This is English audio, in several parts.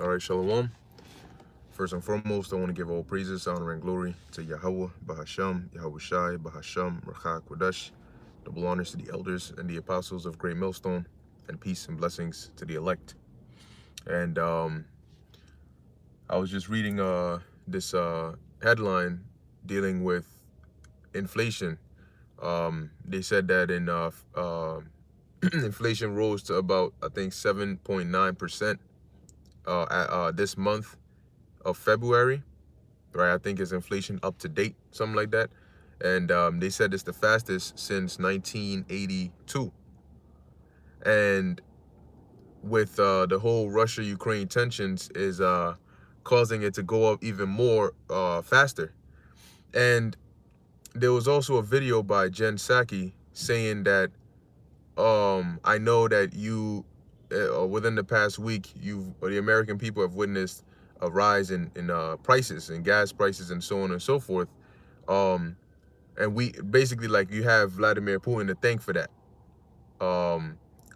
All right, Shalom. First and foremost, I want to give all praises, honor, and glory to Yahweh, Bahasham, Yahweh Shai, Bahasham, Rachak, Kodesh. Double honors to the elders and the apostles of Great Millstone, and peace and blessings to the elect. And I was just reading this headline dealing with inflation. They said that inflation rose to about, I think, 7.9% this month of February, right? I think is inflation up to date, something like that. And they said it's the fastest since 1982. And with the whole Russia-Ukraine tensions is causing it to go up even more faster. And there was also a video by Jen Psaki saying that I know that you within the past week, the American people have witnessed a rise in prices and gas prices and so on and so forth. And we basically, like, you have Vladimir Putin to thank for that.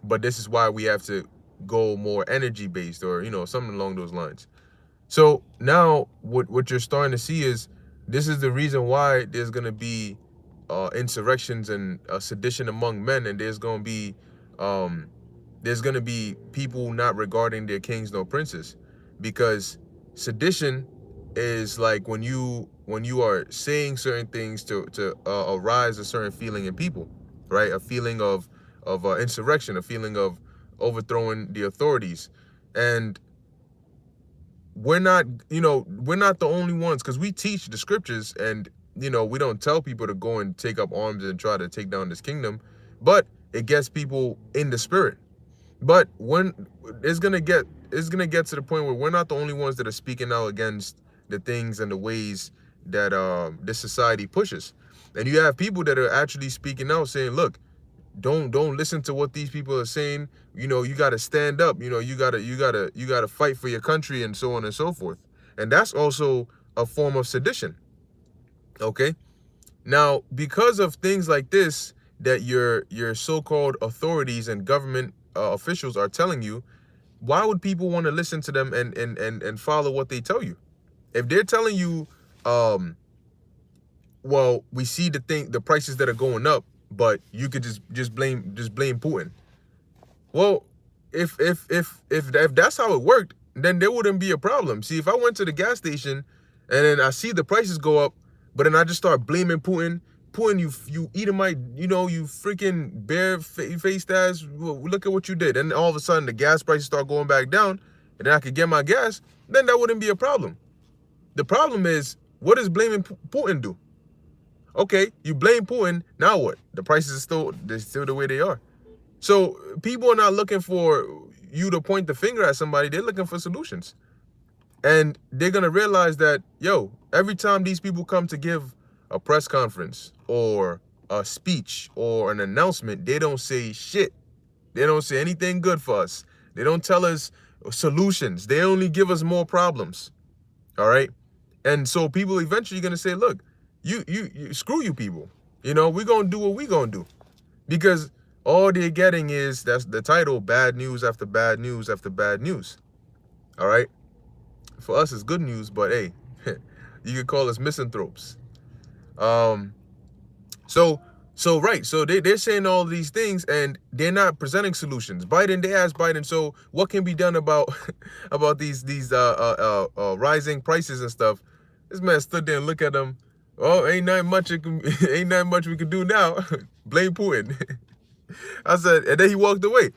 But this is why we have to go more energy based, or something along those lines. So now what you're starting to see is this is the reason why there's going to be insurrections and sedition among men, and there's going to be people not regarding their kings nor princes, because sedition is like when you are saying certain things to arise a certain feeling in people, right? A feeling of insurrection, a feeling of overthrowing the authorities. And we're not the only ones, because we teach the scriptures, and we don't tell people to go and take up arms and try to take down this kingdom, but it gets people in the spirit. But when it's gonna get to the point where we're not the only ones that are speaking out against the things and the ways that this society pushes. And you have people that are actually speaking out saying, look, don't listen to what these people are saying. You got to stand up. You got to fight for your country, and so on and so forth. And that's also a form of sedition. Okay? Now, because of things like this that your so-called authorities and government officials are telling you, why would people want to listen to them and follow what they tell you? If they're telling you, well, we see the prices that are going up, but you could just blame Putin. Well, if that's how it worked, then there wouldn't be a problem. See, if I went to the gas station and then I see the prices go up, but then I just start blaming Putin. Putin, you Edomite, you freaking bare-faced ass. Look at what you did. And all of a sudden, the gas prices start going back down, and then I could get my gas. Then that wouldn't be a problem. The problem is, what does blaming Putin do? Okay, you blame Putin. Now what? The prices they're still the way they are. So people are not looking for you to point the finger at somebody. They're looking for solutions. And they're going to realize that, every time these people come to give a press conference or a speech or an announcement, they don't say shit. They don't say anything good for us. They don't tell us solutions. They only give us more problems. All right? And so people eventually going to say, look, you screw you people. We're going to do what we're going to do. Because all they're getting is, that's the title, bad news after bad news after bad news. All right? For us, it's good news, but hey, you could call us misanthropes. So they're saying all these things, and they're not presenting solutions. They asked Biden, so what can be done about these rising prices and stuff? This man stood there and looked at them. Oh, ain't not much we can do now. Blame Putin. I said, and then he walked away.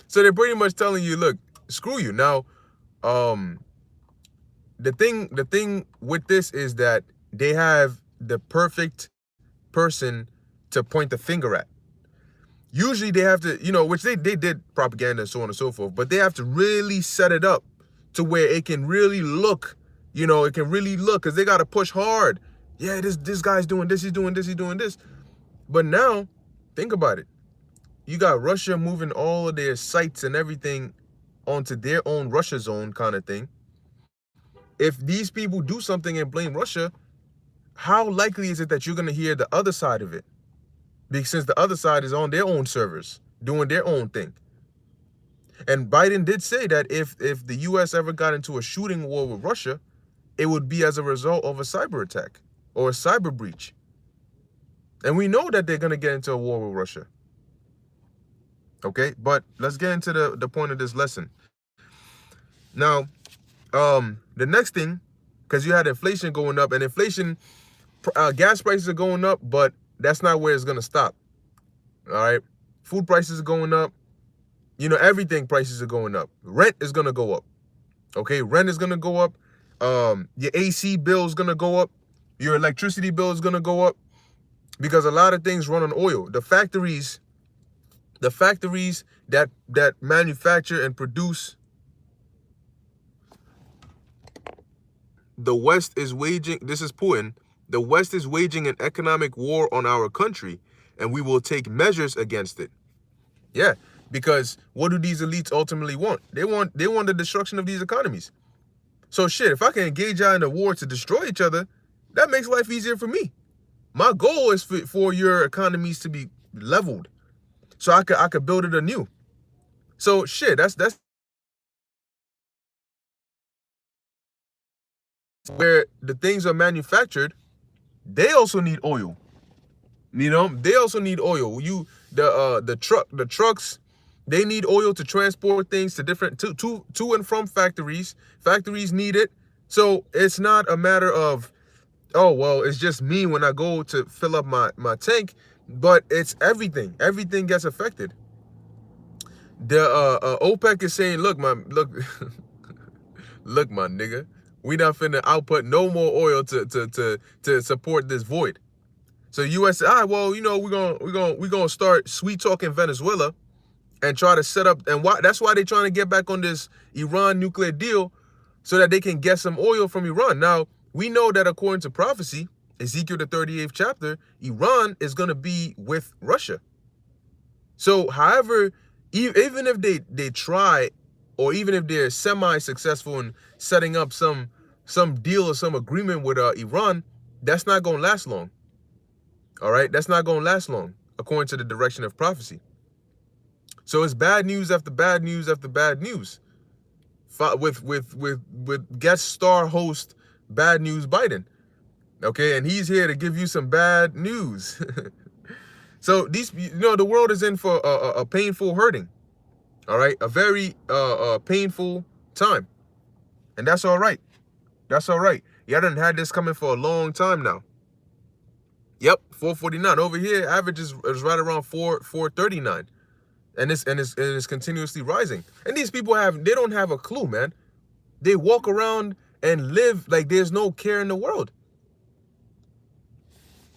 So they're pretty much telling you, look, screw you. Now, the thing with this is that they have the perfect person to point the finger at. Usually they have to, which they did propaganda and so on and so forth, but they have to really set it up to where it can really look, because they got to push hard. Yeah, this guy's doing this, he's doing this, he's doing this. But now, think about it. You got Russia moving all of their sites and everything onto their own Russia zone kind of thing. If these people do something and blame Russia, how likely is it that you're going to hear the other side of it? Because since the other side is on their own servers, doing their own thing. And Biden did say that if the U.S. ever got into a shooting war with Russia, it would be as a result of a cyber attack or a cyber breach. And we know that they're going to get into a war with Russia. Okay, but let's get into the point of this lesson. Now, the next thing, because you had inflation going up, and inflation, gas prices are going up, but that's not where it's going to stop. All right, food prices are going up. You know, everything prices are going up. Rent is going to go up. Okay, rent is going to go up. Your AC bill is going to go up. Your electricity bill is going to go up because a lot of things run on oil. The factories that manufacture and produce, the West is waging, this is Putin, the West is waging an economic war on our country, and we will take measures against it. Yeah, because what do these elites ultimately want? They want the destruction of these economies. So shit, if I can engage y'all in a war to destroy each other, that makes life easier for me. My goal is for your economies to be leveled, so I could build it anew. So shit, that's where the things are manufactured. They also need oil. You know, they also need oil. The trucks, they need oil to transport things to different to and from factories. Factories need it. So it's not a matter of, oh well, it's just me when I go to fill up my tank, but it's everything. Everything gets affected. The OPEC is saying, look, look, my nigga, we not finna output no more oil to support this void. So U.S. well, you know, we're gonna start sweet talking Venezuela and try to set up, and that's why they're trying to get back on this Iran nuclear deal so that they can get some oil from Iran. Now, we know that according to prophecy, Ezekiel the 38th chapter, Iran is gonna be with Russia. So, however, even if they try, or even if they're semi-successful in setting up some deal or some agreement with Iran, that's not gonna last long. All right, that's not gonna last long, according to the direction of prophecy. So it's bad news after bad news after bad news. With guest star host Bad News Biden. Okay, and he's here to give you some bad news. So the world is in for a painful hurting. All right, a very painful time, and that's all right. That's all right. Y'all done had this coming for a long time now. Yep, 449 over here. Average is right around 439, and it's continuously rising. And these people they don't have a clue, man. They walk around and live like there's no care in the world.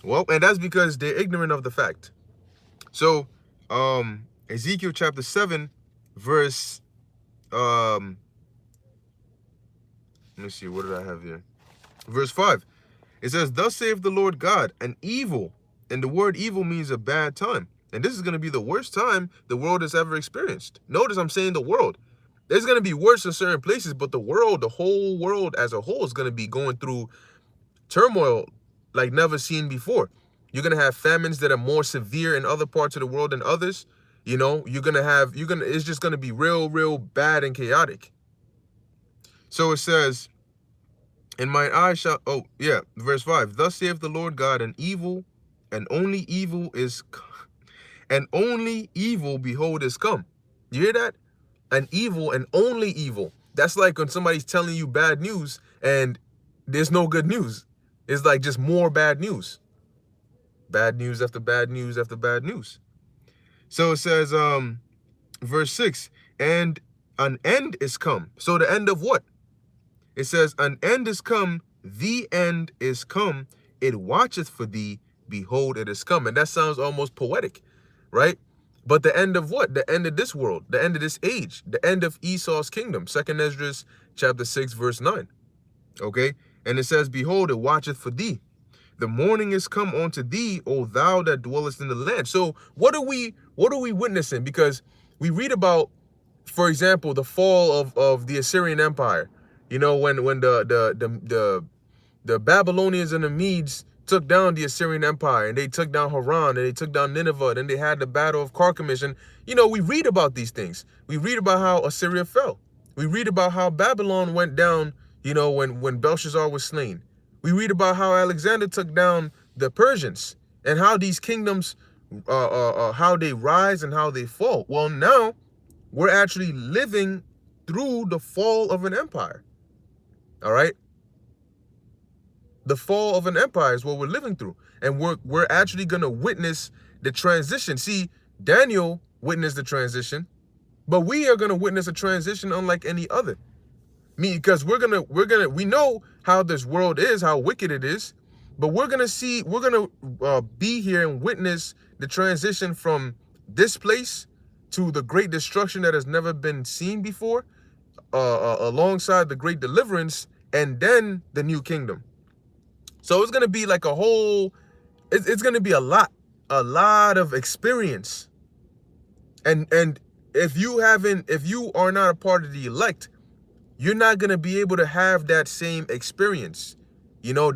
Well, and that's because they're ignorant of the fact. So, Ezekiel chapter 7, verse, let me see, what did I have here? Verse 5. It says, thus saith the Lord God, an evil, and the word evil means a bad time. And this is going to be the worst time the world has ever experienced. Notice I'm saying the world. It's going to be worse in certain places, but the whole world as a whole is going to be going through turmoil like never seen before. You're going to have famines that are more severe in other parts of the world than others. You know, it's just going to be real bad and chaotic. So it says, and mine eyes shall, verse 5, thus saith the Lord God, an evil, and only evil behold is come. You hear that? An evil and only evil. That's like when somebody's telling you bad news and there's no good news. It's like just more bad news. Bad news after bad news after bad news. So it says, verse 6, and an end is come. So the end of what? It says, an end is come, the end is come, it watcheth for thee, behold, it is come. And that sounds almost poetic, right? But the end of what? The end of this world, the end of this age, the end of Esau's kingdom. 2nd Esdras chapter 6, verse 9. Okay? And it says, behold, it watcheth for thee. The morning is come unto thee, O thou that dwellest in the land. So what are we witnessing? Because we read about, for example, the fall of the Assyrian Empire. You know, when the Babylonians and the Medes took down the Assyrian Empire, and they took down Haran, and they took down Nineveh, then they had the Battle of Carchemish. And, you know, we read about these things. We read about how Assyria fell. We read about how Babylon went down, you know, when Belshazzar was slain. We read about how Alexander took down the Persians, and how these kingdoms, how they rise and how they fall. Well, now we're actually living through the fall of an empire. All right? The fall of an empire is what we're living through. And we're actually going to witness the transition. See, Daniel witnessed the transition, but we are going to witness a transition unlike any other. Because we know how this world is, how wicked it is, but we're going to be here and witness the transition from this place to the great destruction that has never been seen before, alongside the great deliverance, and then the new kingdom. So it's going to be like a whole, it's going to be a lot of experience. And if you are not a part of the elect, you're not going to be able to have that same experience. You know,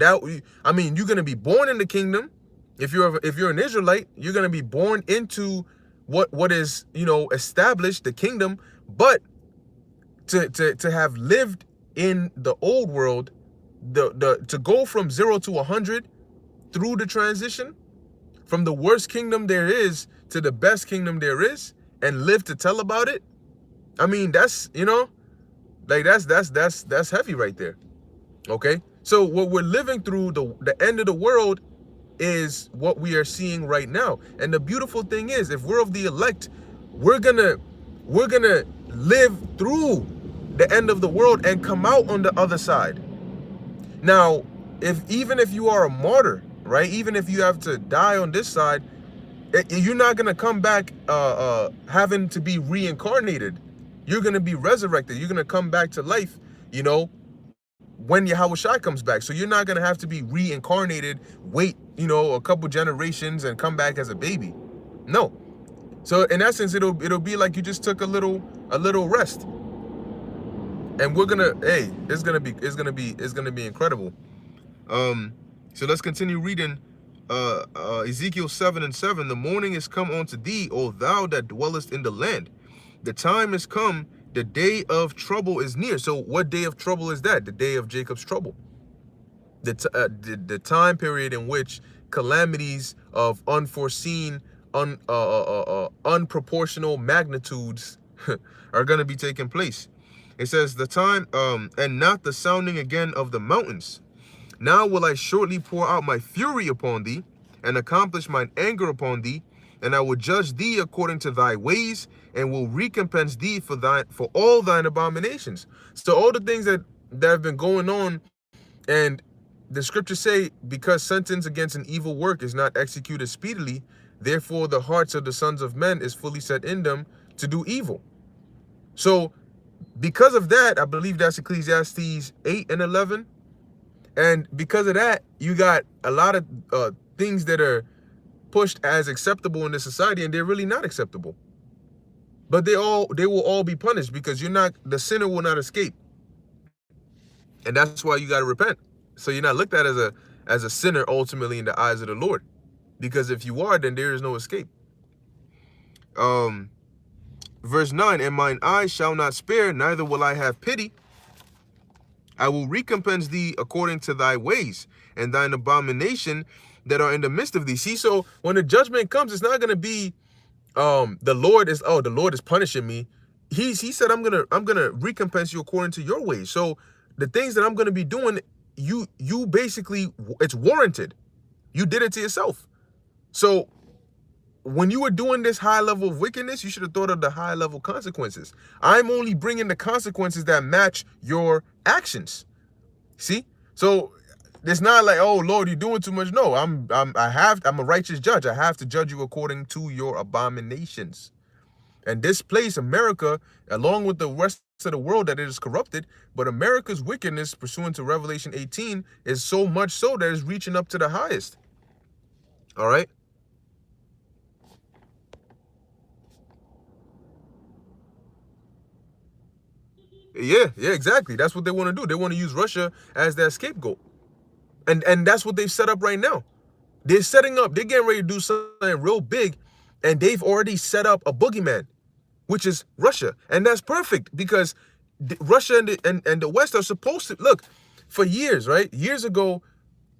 I mean, you're going to be born in the kingdom. If you're an Israelite, you're going to be born into what is, you know, established, the kingdom. But to have lived in the old world, to go from 0 to 100 through the transition, from the worst kingdom there is to the best kingdom there is, and live to tell about it. I mean, that's, you know, like that's heavy right there. Okay, so what we're living through, the end of the world, is what we are seeing right now. And the beautiful thing is, if we're of the elect, we're gonna live through the end of the world and come out on the other side. Now, even if you are a martyr, right? Even if you have to die on this side, you're not gonna come back having to be reincarnated. You're gonna be resurrected. You're gonna come back to life, you know, when Yahushua comes back. So you're not gonna have to be reincarnated, wait, you know, a couple generations and come back as a baby. No. So in essence, it'll be like you just took a little rest. And we're gonna, hey, it's gonna be incredible. So let's continue reading Ezekiel 7:7. The morning is come unto thee, O thou that dwellest in the land. The time is come, the day of trouble is near. So what day of trouble is that? The day of Jacob's trouble. The time period in which calamities of unforeseen, unproportional magnitudes are going to be taking place. It says, the time, and not the sounding again of the mountains. Now will I shortly pour out my fury upon thee, and accomplish mine anger upon thee, and I will judge thee according to thy ways, and will recompense thee for all thine abominations. So all the things that have been going on, and the scriptures say, because sentence against an evil work is not executed speedily, therefore the hearts of the sons of men is fully set in them to do evil. So because of that, I believe that's Ecclesiastes 8:11. And because of that, you got a lot of things that are pushed as acceptable in this society, and they're really not acceptable. But they will all be punished, because the sinner will not escape. And that's why you got to repent. So you're not looked at as a sinner ultimately in the eyes of the Lord. Because if you are, then there is no escape. Verse 9, and mine eyes shall not spare, neither will I have pity. I will recompense thee according to thy ways, and thine abomination that are in the midst of thee. See, so when the judgment comes, it's not going to be the Lord is punishing me. He said, I'm gonna recompense you according to your ways. So the things that I'm gonna be doing, you basically, it's warranted. You did it to yourself. So when you were doing this high level of wickedness, you should have thought of the high level consequences. I'm only bringing the consequences that match your actions. See? So it's not like, oh Lord, you're doing too much. No, I'm a righteous judge. I have to judge you according to your abominations. And this place, America, along with the rest of the world, that it is corrupted, but America's wickedness, pursuant to Revelation 18, is so much so that it's reaching up to the highest. All right. Yeah, exactly. That's what they want to do. They want to use Russia as their scapegoat. And that's what they've set up right now. They're getting ready to do something real big, and they've already set up a boogeyman, which is Russia. And that's perfect because Russia and the West are supposed to look for years, right? Years ago,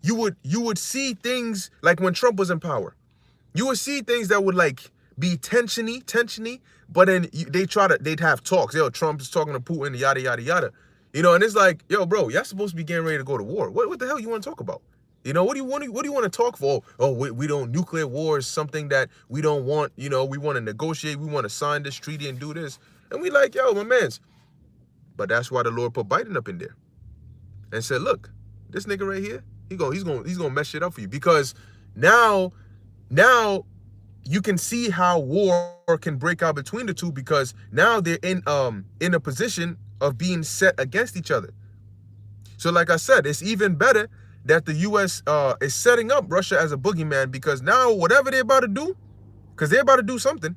you would see things like when Trump was in power. You would see things that would like be tensiony, but then they'd have talks. Yo, Trump is talking to Putin, yada yada yada. And it's like, yo, bro, y'all supposed to be getting ready to go to war. What the hell you want to talk about? What do you want to talk for? Oh, we don't, nuclear war is something that we don't want. We want to negotiate. We want to sign this treaty and do this. And we like, yo, my mans. But that's why the Lord put Biden up in there and said, look, this nigga right here, he's gonna mess shit up for you, because now you can see how war can break out between the two, because now they're in a position of being set against each other. So like I said, it's even better that the U.S. Is setting up Russia as a boogeyman, because now whatever they're about to do, because they're about to do something,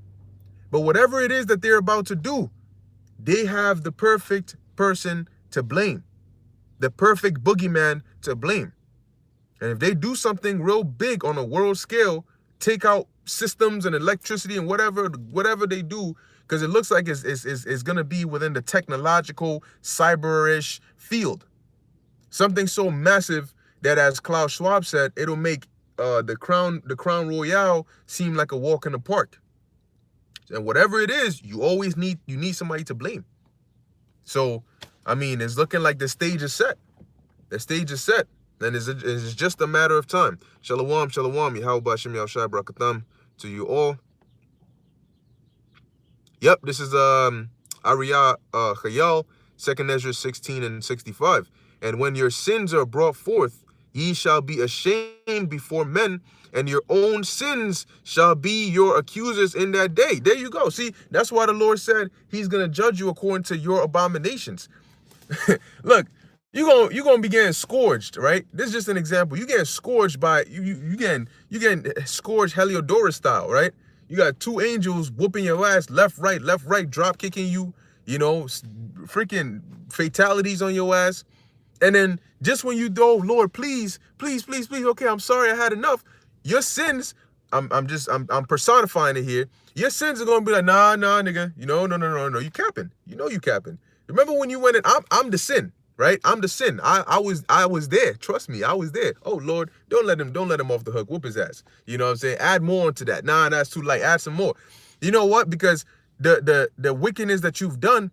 but whatever it is that they're about to do, they have the perfect person to blame, the perfect boogeyman to blame. And if they do something real big on a world scale, take out systems and electricity and whatever they do, because it looks like it's going to be within the technological, cyber-ish field. Something so massive that, as Klaus Schwab said, it'll make the Crown Royale seem like a walk in the park. And whatever it is, you need somebody to blame. So, I mean, it's looking like the stage is set. The stage is set. And it's just a matter of time. Shalom, shalom, Yahweh Shem Yahushai Barakatam to you all. Yep, this is Ariyah Chayal, 2 Ezra 16 and 65. And when your sins are brought forth, ye shall be ashamed before men, and your own sins shall be your accusers in that day. There you go. See, that's why the Lord said he's going to judge you according to your abominations. Look, you're gonna be getting scourged, right? This is just an example. You getting scourged by you getting scourged Heliodorus style, right? You got two angels whooping your ass left, right, drop kicking you, freaking fatalities on your ass. And then just when you go, Lord, please, okay, I'm sorry, I had enough. Your sins, I'm personifying it here. Your sins are gonna be like, nah, nigga, no, you capping. You capping. Remember when you went in? I'm the sin, right? I'm the sin. I was there. Trust me, I was there. Oh Lord, don't let him off the hook. Whoop his ass. You know what I'm saying? Add more to that. Nah, that's too light. Add some more. You know what? Because the wickedness that you've done,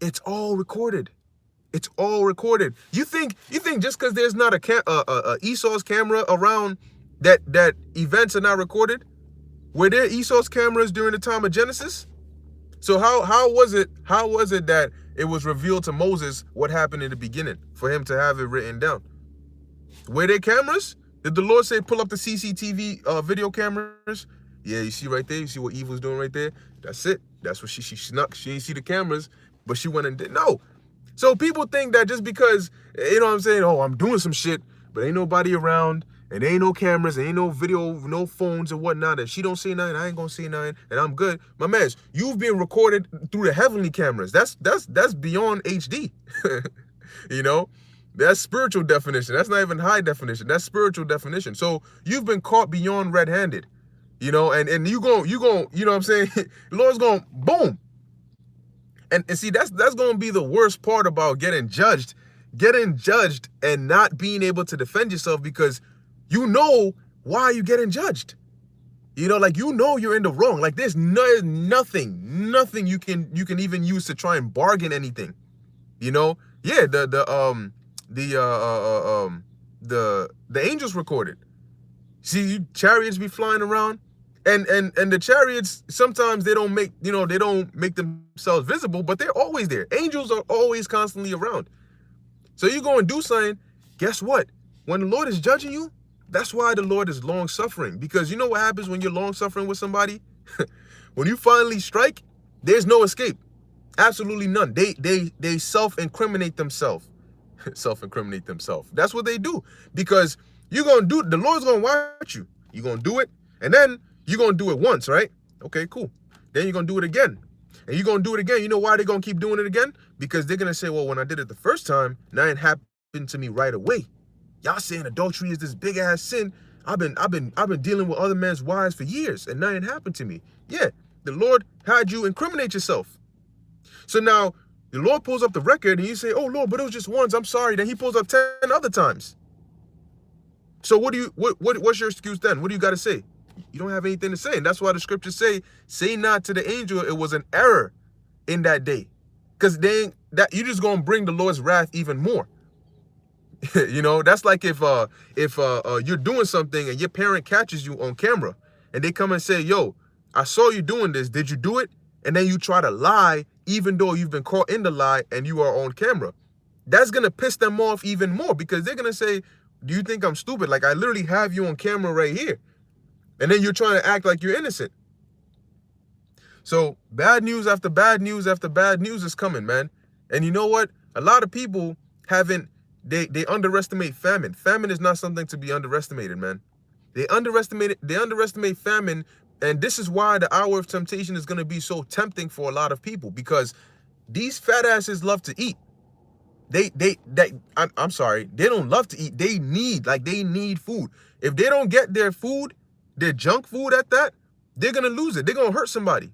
it's all recorded. It's all recorded. You think just because there's not a Esau's camera around that events are not recorded? Were there Esau's cameras during the time of Genesis? So how was it that it was revealed to Moses what happened in the beginning for him to have it written down? Were there cameras? Did the Lord say pull up the CCTV video cameras? Yeah, you see right there. You see what Eve was doing right there? That's it. That's what she snuck. She didn't see the cameras, but she went and did. No. So people think that just because, what I'm saying, oh, I'm doing some shit, but ain't nobody around, and there ain't no cameras, ain't no video, no phones and whatnot, and she don't see nothing, I ain't gonna see nothing, and I'm good. My man, you've been recorded through the heavenly cameras. That's beyond HD. That's spiritual definition. That's not even high definition. That's spiritual definition. So you've been caught beyond red-handed, and you know what I'm saying? The Lord's going, boom. And see, that's going to be the worst part about getting judged and not being able to defend yourself, because why you're getting judged. You're in the wrong. Like there's nothing you can even use to try and bargain anything. Yeah, the angels recorded. See, chariots be flying around. And the chariots, sometimes they don't make themselves visible, but they're always there. Angels are always constantly around. So you go and do something, guess what? When the Lord is judging you, that's why the Lord is long suffering. Because you know what happens when you're long suffering with somebody? When you finally strike, there's no escape. Absolutely none. They self-incriminate themselves. Self-incriminate themselves. That's what they do. Because the Lord's gonna watch you. You're gonna do it, and then you're going to do it once, right? Okay, cool. Then you're going to do it again. And you're going to do it again. You know why they're going to keep doing it again? Because they're going to say, well, when I did it the first time, nothing happened to me right away. Y'all saying adultery is this big ass sin. I've been dealing with other men's wives for years and nothing happened to me. Yeah, the Lord had you incriminate yourself. So now the Lord pulls up the record and you say, oh Lord, but it was just once, I'm sorry. Then he pulls up 10 other times. So what's your excuse then? What do you got to say? You don't have anything to say. And that's why the scriptures say not to the angel, it was an error in that day. Because you're just gonna bring the Lord's wrath even more. You know, that's like if you're doing something and your parent catches you on camera and they come and say, yo, I saw you doing this, did you do it? And then you try to lie even though you've been caught in the lie and you are on camera. That's gonna piss them off even more because they're gonna say, do you think I'm stupid? Like, I literally have you on camera right here. And then you're trying to act like you're innocent. So bad news after bad news after bad news is coming, man. And you know what? A lot of people they underestimate famine. Famine is not something to be underestimated, man. They underestimate famine, and this is why the hour of temptation is going to be so tempting for a lot of people, because these fat asses love to eat. I'm sorry, they don't love to eat. They need food. If they don't get their food, their junk food at that, they're going to lose it. They're going to hurt somebody.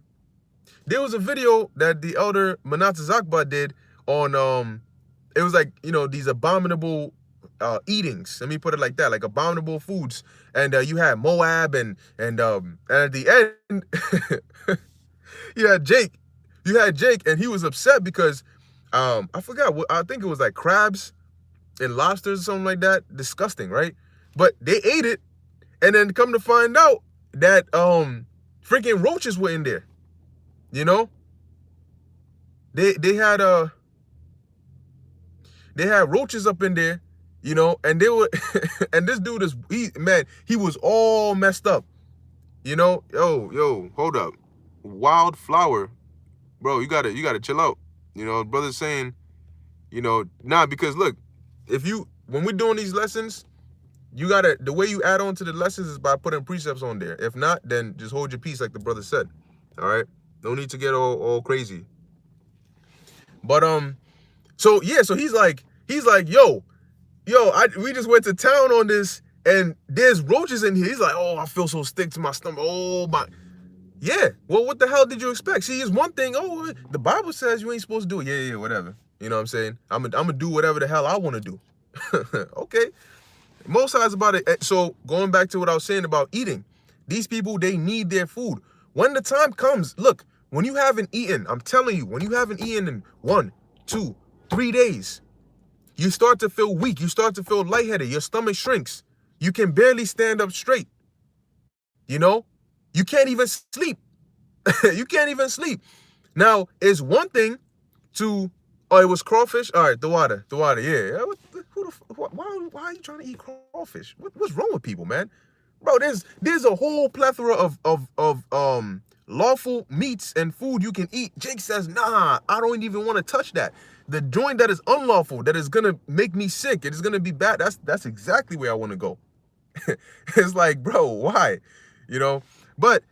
There was a video that the elder Manasseh Zakba did on, it was like, you know, these abominable eatings. Let me put it like that, like abominable foods. And you had Moab and at the end, you had Jake. And he was upset because I forgot what, I think it was like crabs and lobsters or something like that. Disgusting, right? But they ate it, and then come to find out that freaking roaches were in there. You know? They had roaches up in there, you know, and they were and this dude he was all messed up. You know, yo, hold up. Wildflower, bro, you gotta chill out. You know, brother's saying, you know, because look, when we're doing these lessons, the way you add on to the lessons is by putting precepts on there. If not, then just hold your peace, like the brother said. All right, no need to get all crazy. But so yeah, so he's like, yo, we just went to town on this, and there's roaches in here. He's like, oh, I feel so sick to my stomach. Oh my, yeah. Well, what the hell did you expect? See, it's one thing. Oh, the Bible says you ain't supposed to do it. Yeah, whatever. You know what I'm saying? I'm gonna do whatever the hell I want to do. Okay. Most sides about it. So going back to what I was saying about eating, these people, they need their food. When the time comes, look, when you haven't eaten, I'm telling you, when you haven't eaten in 1, 2, 3 days, you start to feel weak. You start to feel lightheaded. Your stomach shrinks. You can barely stand up straight. You know, you can't even sleep. You can't even sleep. Now, it's one thing to, oh, it was crawfish. All right, the water. Yeah. Why are you trying to eat crawfish? What's wrong with people, man? Bro, there's a whole plethora of lawful meats and food you can eat. Jake says, nah, I don't even want to touch that. The joint that is unlawful, that is gonna make me sick, it is gonna be bad. That's exactly where I want to go. It's like, bro, why? You know, but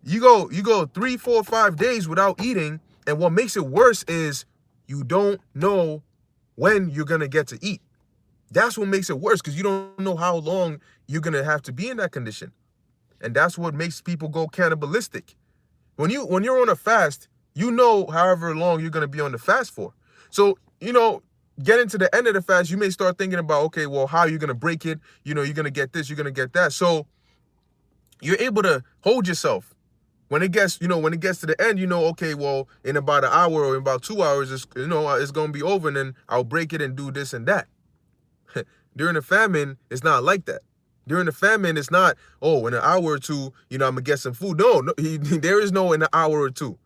you go 3, 4, 5 days without eating, and what makes it worse is you don't know when you're gonna get to eat. That's what makes it worse, because you don't know how long you're gonna have to be in that condition. And that's what makes people go cannibalistic. When you're on a fast, you know however long you're gonna be on the fast for. So, you know, getting to the end of the fast, you may start thinking about, okay, well, how are you gonna break it? You know, you're gonna get this, you're gonna get that. So you're able to hold yourself. When it gets to the end, you know, okay, well, in about an hour or in about 2 hours, it's gonna be over, and then I'll break it and do this and that. During the famine, it's not like that. During the famine, it's not, oh, in an hour or two, you know, I'm gonna get some food. No, there is no in an hour or two.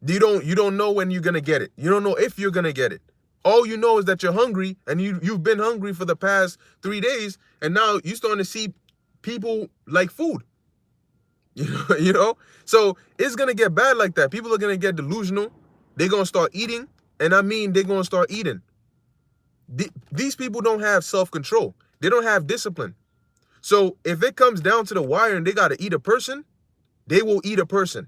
You don't know when you're gonna get it. You don't know if you're gonna get it. All you know is that you're hungry, and you've been hungry for the past 3 days, and now you're starting to see people like food. You know? So it's gonna get bad like that. People are gonna get delusional. They're gonna start eating, and I mean they're gonna start eating. These people don't have self-control. They don't have discipline. So if it comes down to the wire and they got to eat a person, they will eat a person.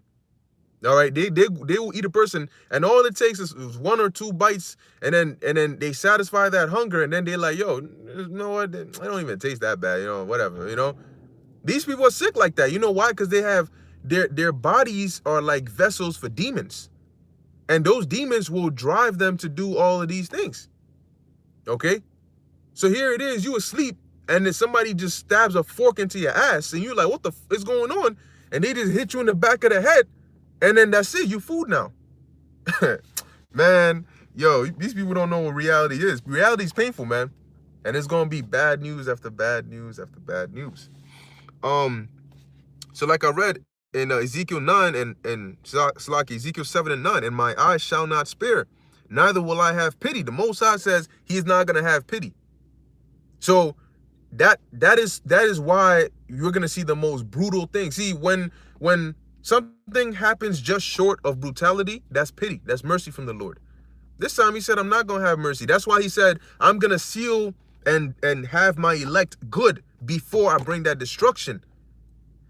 All right, they will eat a person, and all it takes is 1 or 2 bites, and then they satisfy that hunger, and then they're like, yo, you know what? I don't even taste that bad, whatever, These people are sick like that. You know why? Because they have their bodies are like vessels for demons, and those demons will drive them to do all of these things. Okay, so here it is, you asleep, and then somebody just stabs a fork into your ass, and you're like, what the f is going on? And they just hit you in the back of the head, and then that's it, you food now. Man, yo, these people don't know what reality is. Reality is painful, man. And it's gonna be bad news after bad news after bad news. So like I read in Ezekiel 9 and Ezekiel 7 and 9, and my eyes shall not spare, neither will I have pity. The Most High says he's not gonna have pity. So that is why you're gonna see the most brutal thing. See, when something happens just short of brutality, that's pity. That's mercy from the Lord. This time he said, I'm not going to have mercy. That's why he said, I'm going to seal and have my elect good before I bring that destruction.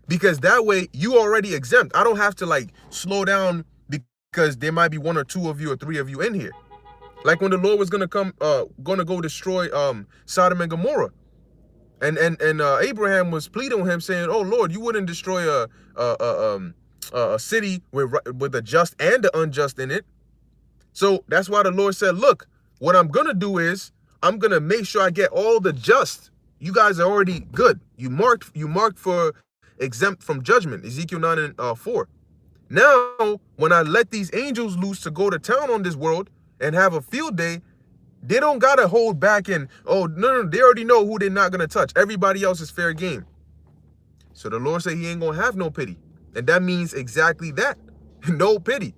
Because that way you already exempt. I don't have to like slow down because there might be 1 or 2 of you or 3 of you in here. Like when the Lord was going to go destroy Sodom and Gomorrah. And Abraham was pleading with him saying, oh Lord, you wouldn't destroy a city with the just and the unjust in it. So that's why the Lord said, look, what I'm going to do is I'm going to make sure I get all the just. You guys are already good. You marked for exempt from judgment, Ezekiel 9 and 4. Now, when I let these angels loose to go to town on this world and have a field day, they don't got to hold back and, oh, no, they already know who they're not going to touch. Everybody else is fair game. So the Lord said he ain't going to have no pity. And that means exactly that. No pity.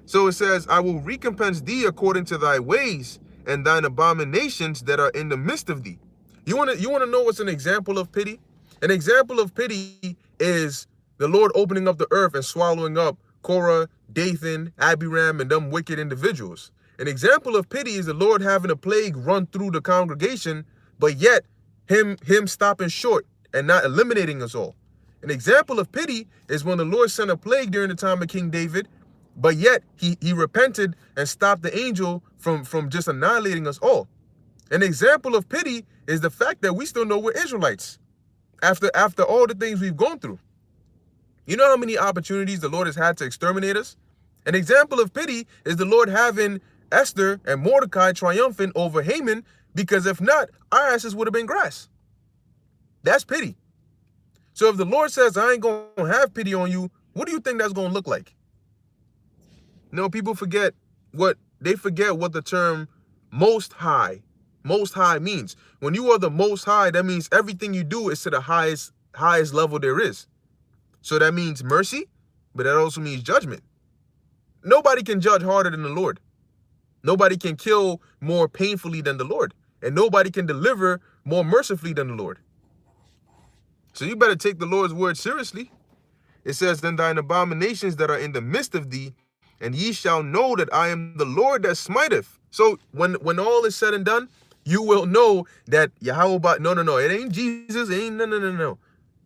So it says, I will recompense thee according to thy ways and thine abominations that are in the midst of thee. You want to know what's an example of pity? An example of pity is the Lord opening up the earth and swallowing up Korah, Dathan, Abiram, and them wicked individuals. An example of pity is the Lord having a plague run through the congregation, but yet him stopping short and not eliminating us all. An example of pity is when the Lord sent a plague during the time of King David, but yet he repented and stopped the angel from just annihilating us all. An example of pity is the fact that we still know we're Israelites after all the things we've gone through. You know how many opportunities the Lord has had to exterminate us? An example of pity is the Lord having Esther and Mordecai triumphant over Haman, because if not, our asses would have been grass. That's pity. So if the Lord says, I ain't going to have pity on you, what do you think that's going to look like? People forget what the term most high means. When you are the most high, that means everything you do is to the highest level there is. So that means mercy, but that also means judgment. Nobody can judge harder than the Lord. Nobody can kill more painfully than the Lord. And nobody can deliver more mercifully than the Lord. So you better take the Lord's word seriously. It says, then thine abominations that are in the midst of thee, and ye shall know that I am the Lord that smiteth. So when all is said and done, you will know that Yahweh, no, it ain't Jesus, it ain't no.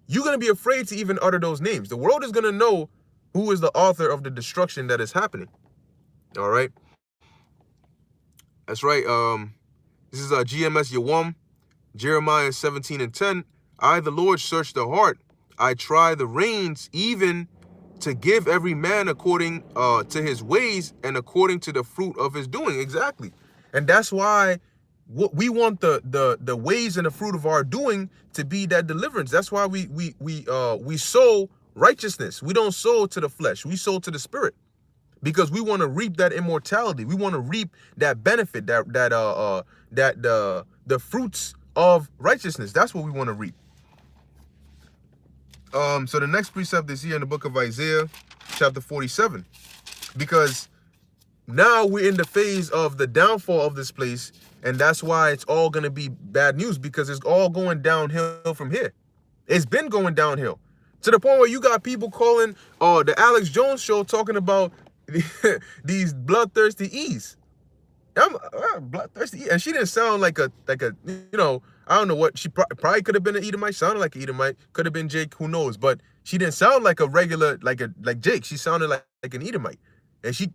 You're going to be afraid to even utter those names. The world is going to know who is the author of the destruction that is happening. All right. That's right. This is GMS Yawam, Jeremiah 17 and 10. I, the Lord, search the heart. I try the reins, even to give every man according to his ways and according to the fruit of his doing. Exactly. And that's why we want the ways and the fruit of our doing to be that deliverance. That's why we sow righteousness. We don't sow to the flesh. We sow to the spirit, because we want to reap that immortality. We want to reap that benefit, the fruits of righteousness. That's what we want to reap. So the next precept is here in the book of Isaiah, chapter 47, because now we're in the phase of the downfall of this place, and that's why it's all going to be bad news, because it's all going downhill from here. It's been going downhill to the point where you got people calling the Alex Jones show talking about these bloodthirsty E's. Bloodthirsty, and she didn't sound like a I don't know what she probably could have been an Edomite. Sounded like an Edomite. Could have been Jake. Who knows? But She didn't sound like a regular, like Jake. She sounded like an Edomite. And she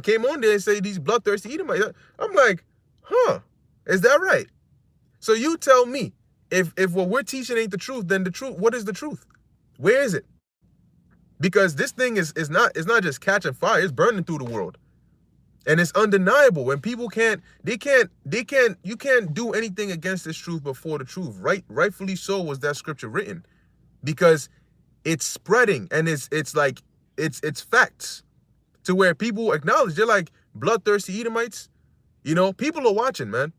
came on there and say these bloodthirsty Edomites. I'm like, huh, is that right? So you tell me, if what we're teaching ain't the truth, then the truth, what is the truth? Where is it? Because this thing is not, it's not just catching fire, it's burning through the world. And it's undeniable. When people you can't do anything against this truth before the truth. Rightfully so was that scripture written. Because it's spreading, and it's like it's facts to where people acknowledge. They're like, bloodthirsty Edomites. You know, people are watching, man.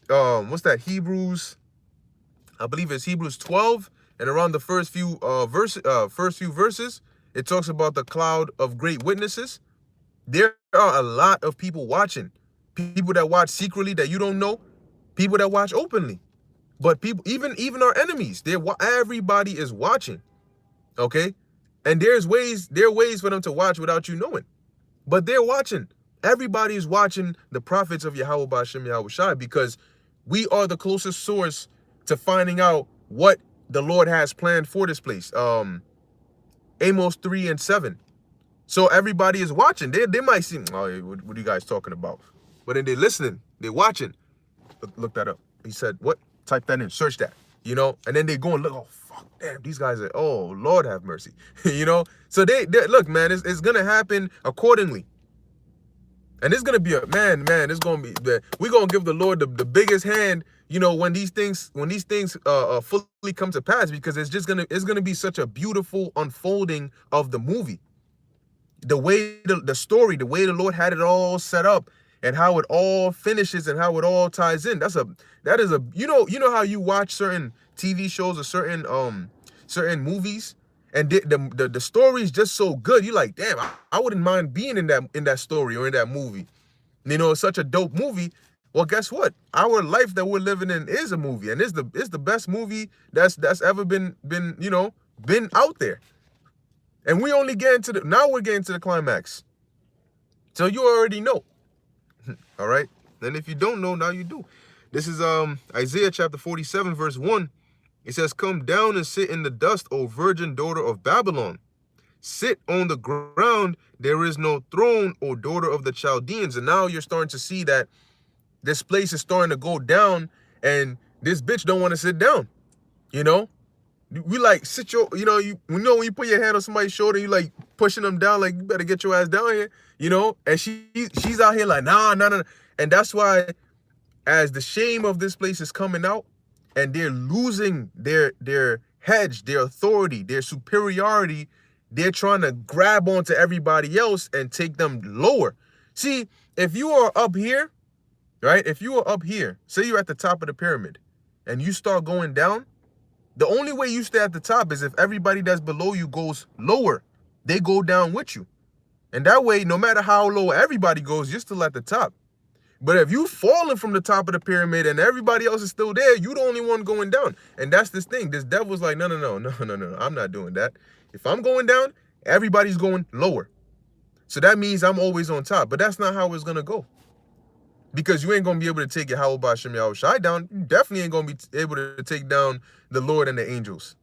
What's that? Hebrews, I believe it's Hebrews 12, and around the first few verses, it talks about the cloud of great witnesses. There are a lot of people watching. People that watch secretly that you don't know, people that watch openly. But people, even our enemies, everybody is watching. Okay? And there are ways for them to watch without you knowing. But they're watching. Everybody is watching the prophets of Yahweh Ba'Shem Yahweh Shai, because we are the closest source to finding out what the Lord has planned for this place. Amos 3 and 7. So everybody is watching. They might see, oh, what are you guys talking about? But then they're listening. They're watching. Look that up. He said, what? Type that in. Search that. You know? And then they go and look. Oh, fuck. Damn, these guys are, oh, Lord have mercy. You know? So they look, man, it's going to happen accordingly. And it's going to be it's going to be, we're going to give the Lord the biggest hand, you know, when these things fully come to pass, because it's going to be such a beautiful unfolding of the movie. The way the story, the way the Lord had it all set up, and how it all finishes and how it all ties in. That is a you know how you watch certain TV shows or certain movies, and the story is just so good. You're like, damn, I wouldn't mind being in that story or in that movie. You know, it's such a dope movie. Well, guess what? Our life that we're living in is a movie, and it's the best movie that's ever been out there. And we only get into now we're getting to the climax. So you already know. All right. And if you don't know, now you do. This is Isaiah chapter 47, verse 1. It says, come down and sit in the dust, O virgin daughter of Babylon. Sit on the ground. There is no throne, O daughter of the Chaldeans. And now you're starting to see that this place is starting to go down, and this bitch don't want to sit down. You know? We like sit your, you know when you put your hand on somebody's shoulder, you like pushing them down, like, you better get your ass down here, you know? And she's out here like, nah. And that's why, as the shame of this place is coming out, and they're losing their hedge, their authority, their superiority, they're trying to grab onto everybody else and take them lower. See, if you are up here, right? If you are up here, say you're at the top of the pyramid, and you start going down, the only way you stay at the top is if everybody that's below you goes lower. They go down with you. And that way, no matter how low everybody goes, you're still at the top. But if you falling from the top of the pyramid and everybody else is still there, you the only one going down. And that's this thing. This devil's like, no. I'm not doing that. If I'm going down, everybody's going lower. So that means I'm always on top. But that's not how it's going to go. Because you ain't going to be able to take it Yahweh Ba'Shem Yahweh Shai down. You definitely ain't going to be able to take down the Lord and the angels.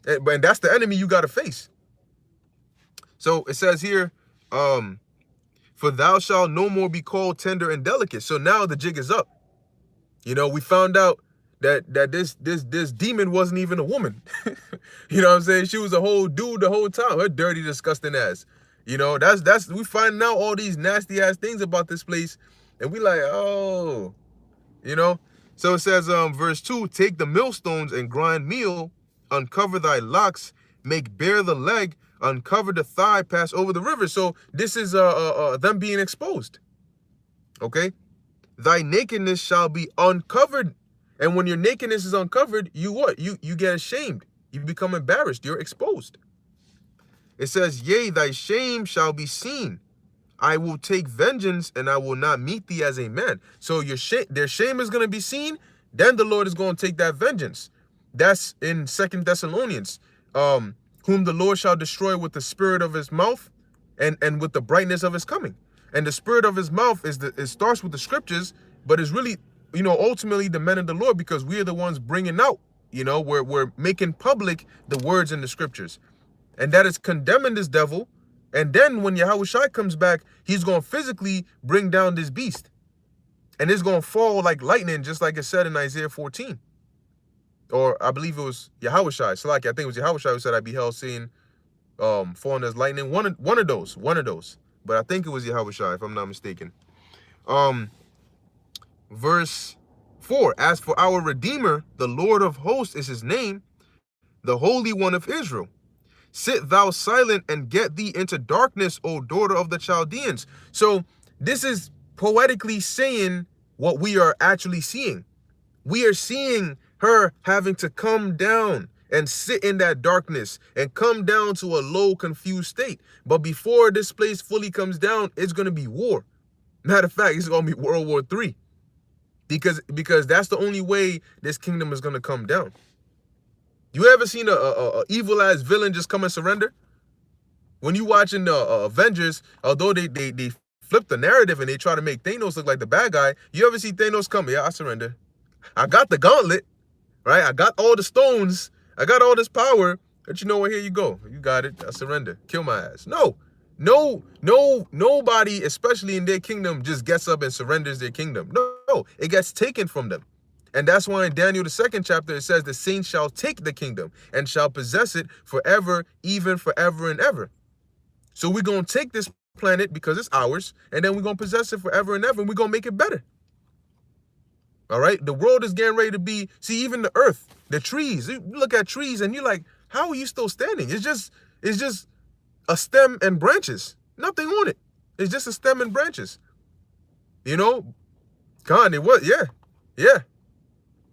And that's the enemy you got to face. So it says here, for thou shalt no more be called tender and delicate. So now the jig is up. You know, we found out that this demon wasn't even a woman. You know what I'm saying? She was a whole dude the whole time. Her dirty, disgusting ass. You know, that's we find out all these nasty ass things about this place. And we like, oh, you know. So it says, verse 2, take the millstones and grind meal, uncover thy locks, make bare the leg, uncover the thigh, pass over the river. So this is them being exposed. Okay? Thy nakedness shall be uncovered. And when your nakedness is uncovered, you what? You get ashamed. You become embarrassed. You're exposed. It says, yea, thy shame shall be seen. I will take vengeance, and I will not meet thee as a man. So their shame is going to be seen. Then the Lord is going to take that vengeance. That's in 2 Thessalonians. Whom the Lord shall destroy with the spirit of his mouth and with the brightness of his coming. And the spirit of his mouth it starts with the scriptures, but it's really, you know, ultimately the men of the Lord, because we are the ones bringing out, you know, we're making public the words in the scriptures. And that is condemning this devil. And then when Yahushua comes back, he's going to physically bring down this beast. And it's going to fall like lightning, just like it said in Isaiah 14. Or I believe it was Yahushua. It's like, I think it was Yahushua who said, I beheld Satan falling as lightning. One of those. But I think it was Yahushua, if I'm not mistaken. Verse 4, as for our Redeemer, the Lord of hosts is his name, the Holy One of Israel. Sit thou silent and get thee into darkness, O daughter of the Chaldeans. So this is poetically saying what we are actually seeing. We are seeing her having to come down and sit in that darkness and come down to a low, confused state. But before this place fully comes down, it's going to be war. Matter of fact, it's going to be World War III. Because that's the only way this kingdom is going to come down. You ever seen a evil-ass villain just come and surrender? When you watching the Avengers, although they flip the narrative and they try to make Thanos look like the bad guy, you ever see Thanos come? Yeah, I surrender. I got the gauntlet, right? I got all the stones. I got all this power. But you know what? Here you go. You got it. I surrender. Kill my ass. No, nobody, especially in their kingdom, just gets up and surrenders their kingdom. No, it gets taken from them. And that's why in Daniel, the 2nd chapter, it says the saints shall take the kingdom and shall possess it forever, even forever and ever. So we're going to take this planet because it's ours, and then we're going to possess it forever and ever, and we're going to make it better. All right? The world is getting ready to be, see, even the earth, the trees. You look at trees and you're like, how are you still standing? It's just a stem and branches. Nothing on it. It's just a stem and branches. You know? God, it was, yeah.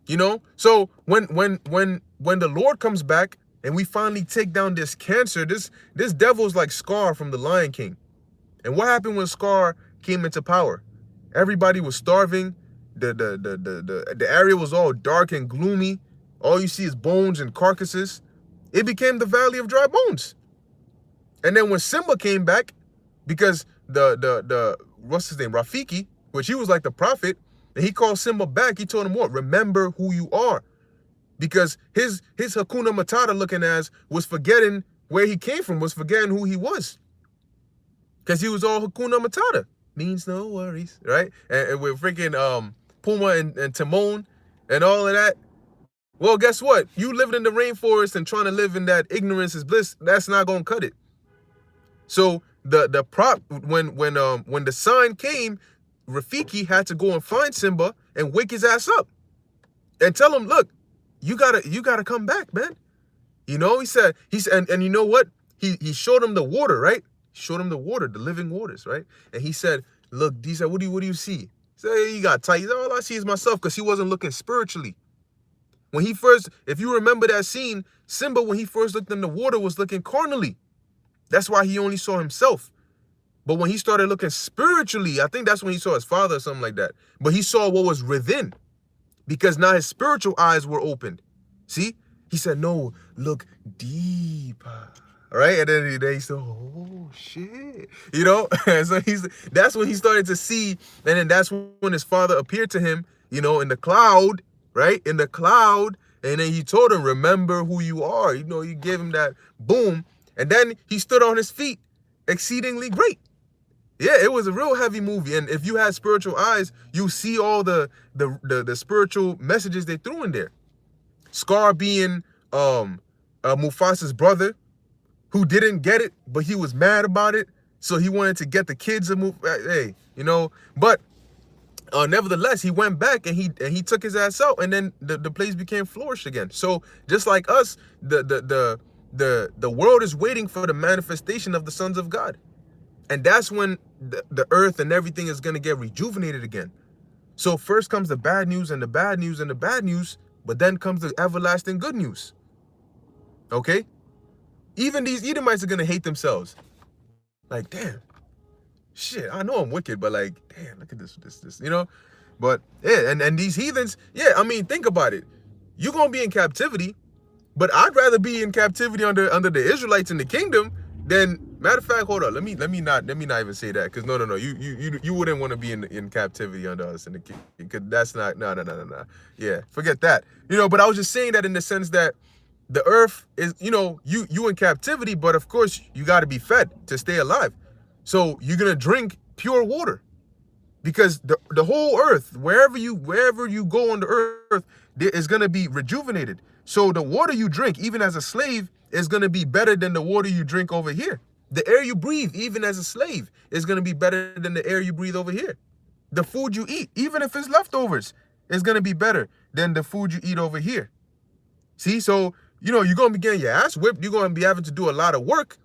You know, so when the Lord comes back and we finally take down this cancer, this devil's like Scar from the Lion King. And what happened when Scar came into power? Everybody was starving. The area was all dark and gloomy. All you see is bones and carcasses. It became the Valley of Dry Bones. And then when Simba came back, because the what's his name, Rafiki, which he was like the prophet. And he called Simba back. He told him what? Remember who you are. Because his Hakuna Matata looking ass was forgetting where he came from, was forgetting who he was. Because he was all Hakuna Matata. Means no worries, right? And with freaking Puma and Timon and all of that. Well, guess what? You living in the rainforest and trying to live in that ignorance is bliss, that's not going to cut it. So the prop, when the sign came, Rafiki had to go and find Simba and wake his ass up and tell him, look, you gotta come back, man. You know, he said, and you know what? He showed him the water, right? He showed him the water, the living waters, right? And he said, look, he said, what do you see? He said, hey, you got tight. He said, all I see is myself, because he wasn't looking spiritually. When he first, if you remember that scene, Simba, when he first looked in the water, was looking carnally. That's why he only saw himself. But when he started looking spiritually, I think that's when he saw his father or something like that. But he saw what was within, because now his spiritual eyes were opened. See? He said, no, look deeper. All right? And then he said, oh, shit. You know? So that's when he started to see. And then that's when his father appeared to him, you know, in the cloud, right? In the cloud. And then he told him, remember who you are. You know, he gave him that boom. And then he stood on his feet, exceedingly great. Yeah, it was a real heavy movie. And if you had spiritual eyes, you see all the spiritual messages they threw in there. Scar being Mufasa's brother, who didn't get it, but he was mad about it. So he wanted to get the kids to move. Hey, you know, but nevertheless, he went back and he took his ass out, and then the place became flourished again. So just like us, the world is waiting for the manifestation of the sons of God. And that's when the earth and everything is going to get rejuvenated again. So first comes the bad news and the bad news and the bad news, but then comes the everlasting good news. Okay? Even these Edomites are going to hate themselves. Like, damn. Shit, I know I'm wicked, but like, damn, look at this, you know? But yeah, and these heathens, yeah, I mean, think about it. You're going to be in captivity, but I'd rather be in captivity under the Israelites in the kingdom than, matter of fact, hold on, let me not even say that, because no, you wouldn't want to be in captivity under us in the kingdom, because that's not, no. Yeah, forget that. You know, but I was just saying that in the sense that The earth is, you in captivity, but of course you got to be fed to stay alive. So you're gonna drink pure water, because the whole earth, wherever you go on the earth, there is gonna be rejuvenated. So the water you drink, even as a slave, is gonna be better than the water you drink over here. The air you breathe, even as a slave, is gonna be better than the air you breathe over here. The food you eat, even if it's leftovers, is gonna be better than the food you eat over here. See, so you're gonna be getting your ass whipped. You're gonna be having to do a lot of work,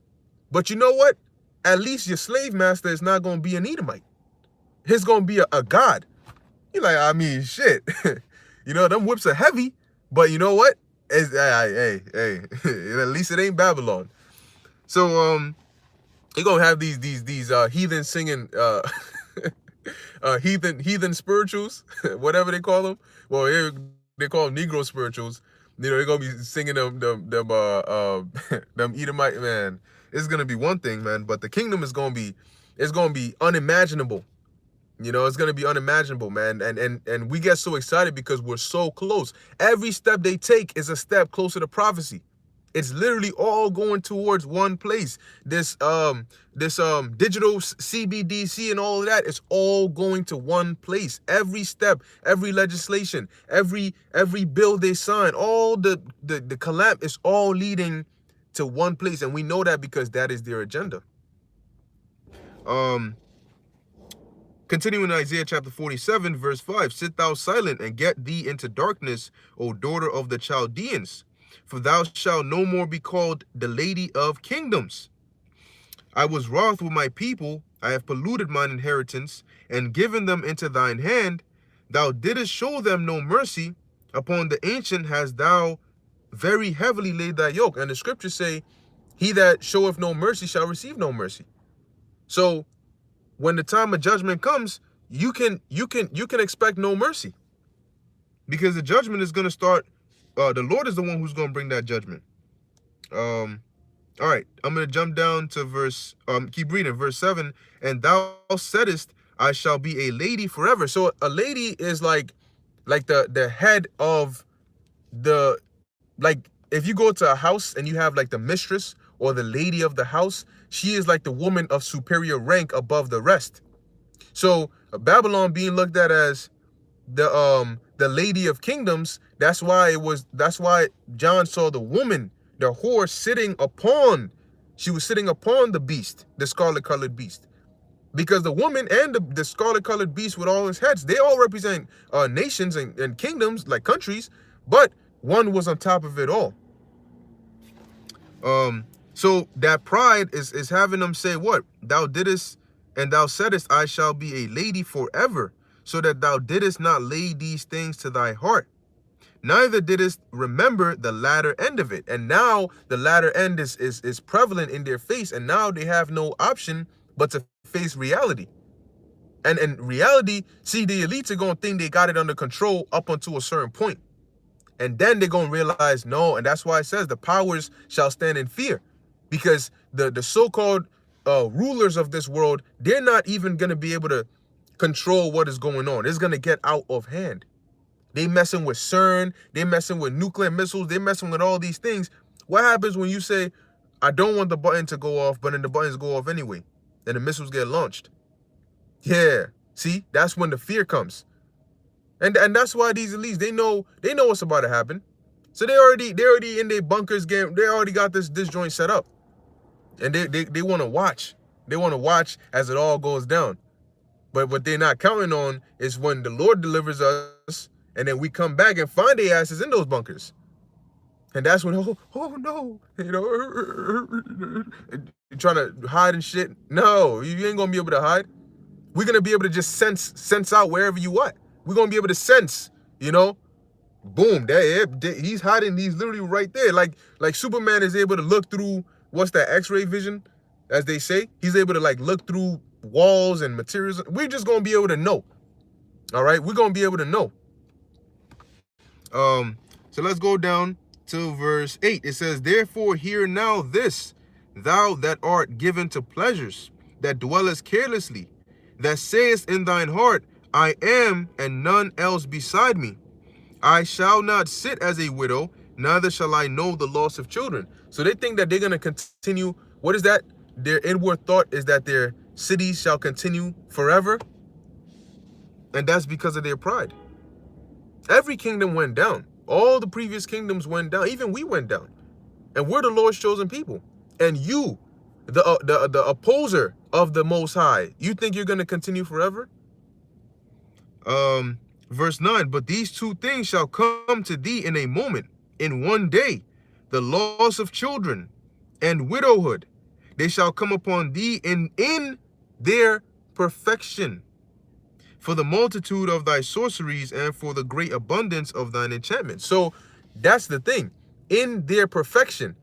but you know what? At least your slave master is not gonna be an Edomite. He's gonna be a god. You're like, I mean, shit. Them whips are heavy, but you know what? Hey, at least it ain't Babylon. So you're gonna have these heathen singing heathen spirituals, whatever they call them. Well, here they call them Negro spirituals. They're gonna be singing them them Edomite, man. It's gonna be one thing, man, but the kingdom is gonna be unimaginable. It's gonna be unimaginable, man. And we get so excited because we're so close. Every step they take is a step closer to prophecy. It's literally all going towards one place. This digital CBDC and all of that is all going to one place. Every step, every legislation, every bill they sign, all the collab is all leading to one place, and we know that because that is their agenda. Continuing in Isaiah chapter 47, verse 5, sit thou silent and get thee into darkness, O daughter of the Chaldeans, for thou shalt no more be called the lady of kingdoms. I was wroth with my people, I have polluted mine inheritance, and given them into thine hand. Thou didst show them no mercy, upon the ancient hast thou very heavily laid thy yoke. And the scriptures say, he that showeth no mercy shall receive no mercy. So when the time of judgment comes, you can expect no mercy, because the judgment is going to start. The Lord is the one who's going to bring that judgment. All right, I'm going to jump down to verse, keep reading, verse 7. And thou saidest, I shall be a lady forever. So a lady is like the head of the, like, if you go to a house and you have like the mistress or the lady of the house, she is like the woman of superior rank above the rest. So Babylon being looked at as the lady of kingdoms, that's why John saw the woman, the whore, she was sitting upon the beast, the scarlet colored beast. Because the woman and the scarlet colored beast with all his heads, they all represent nations and kingdoms, like countries, but one was on top of it all. So that pride is having them say what? Thou didst, and thou saidest, I shall be a lady forever, so that thou didst not lay these things to thy heart. Neither didst remember the latter end of it. And now the latter end is prevalent in their face, and now they have no option but to face reality. And in reality, see, the elites are going to think they got it under control up until a certain point. And then they're going to realize, no, and that's why it says the powers shall stand in fear. Because the so-called rulers of this world, they're not even going to be able to control what is going on. It's going to get out of hand. They messing with CERN. They messing with nuclear missiles. They messing with all these things. What happens when you say, I don't want the button to go off, but then the buttons go off anyway, and the missiles get launched? Yeah. See, that's when the fear comes. And that's why these elites, they know what's about to happen. So they already in their bunkers game. They already got this joint set up. And they want to watch. They want to watch as it all goes down. But what they're not counting on is when the Lord delivers us, and then we come back and find their asses in those bunkers. And that's when, oh no, you're trying to hide and shit. No, you ain't gonna be able to hide. We're gonna be able to just sense out wherever you at. We're gonna be able to sense, boom, he's hiding. He's literally right there. Like Superman is able to look through, what's that, X-ray vision, as they say. He's able to look through walls and materials. We're just gonna be able to know. All right, we're gonna be able to know. So let's go down to verse 8. It says, therefore hear now this, thou that art given to pleasures, that dwellest carelessly, that sayest in thine heart, I am, and none else beside me. I shall not sit as a widow, neither shall I know the loss of children. So they think that they're going to continue. What is that? Their inward thought is that their cities shall continue forever. And that's because of their pride. Every kingdom went down. All the previous kingdoms went down. Even we went down. And we're the Lord's chosen people. And you, the opposer of the Most High, you think you're going to continue forever? Verse 9, but these two things shall come to thee in a moment, in one day, the loss of children and widowhood. They shall come upon thee in their perfection, for the multitude of thy sorceries and for the great abundance of thine enchantments. So that's the thing, in their perfection.